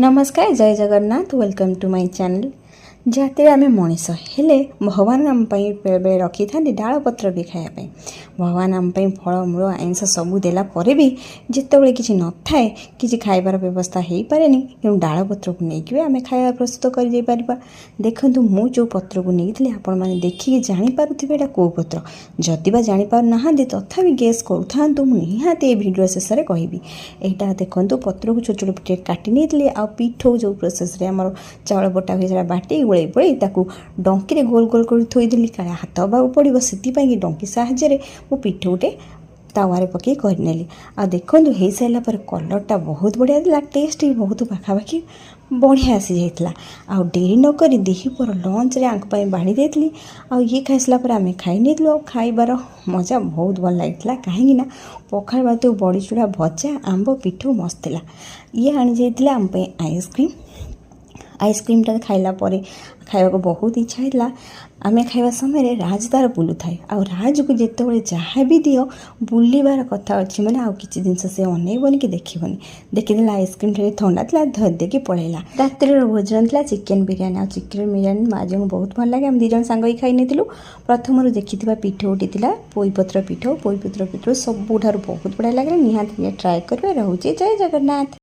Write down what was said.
नमस्कार जय Jagannath welcome to my channel जाते आम मनीष हेले भगवान आम बेले बेले रखी था डाल पत्र भी खायापी भगवान आम फल मूल आइंस सबू देला पर भी जिते किसी न थाए कि खाइबार व्यवस्था हो पारे कि डाल पत्र को लेकिन आम खाया प्रस्तुत कर देखूँ मु जो पत्र को नहीं आपण मैंने देखिए जानीपारे यहाँ कौ पत्र जदिबा जापार ना तथा गेस करूँ निहाती भिडियो शेष में कहबी यहाँ देखूँ पत्र को छोट छोट काटी नहीं आ पिठो जो प्रोसेस आम चाउल बटा हुए बाटी गोल बड़े डंकी गोल गोल कर थोदेली काले हाथ हवाक पड़ो से डंकी साहाय्य मो पिठ गोटे तावारे पकई करनेली आ देखूँ हो सारा पर कलरटा बहुत बढ़िया था टेस्ट भी बहुत पाखापाखि बढ़िया आसी जाइए आ डेरी नक दिपर लंच आंक बाढ़ी देती आ ये खाई सारा पर आम खाई नहीं खाइबार मजा बहुत भल लगी कहीं पखाड़ भात बड़ी चूड़ा भजा आंब पिठ मस्त था ये आनी जाइए आम आइसक्रीम आइसक्रीमटा खाइला खाइबा को बहुत इच्छा होता आम खाइबा समय राज तार बुलू थाए आ राज को जिते जहाँ भी दियो बुलबार कथा अच्छी मैंने आउ कि जिन से अनेबनी कि देखनी देखीदे आइसक्रीम ठंडा था धरदेकी पलैला रातिर भोजन था चिकेन बिरियानी आ चिकेन बिरियानी माँ को बहुत भल लगे आम दिज सांग ही खाई नहीं प्रथम देखी पिठ उठी पोईपत्र पिठ पोईपत्र पिठ सबुठ बहुत बढ़िया लगे निहाती ट्राए करें रोचे जय जगन्नाथ।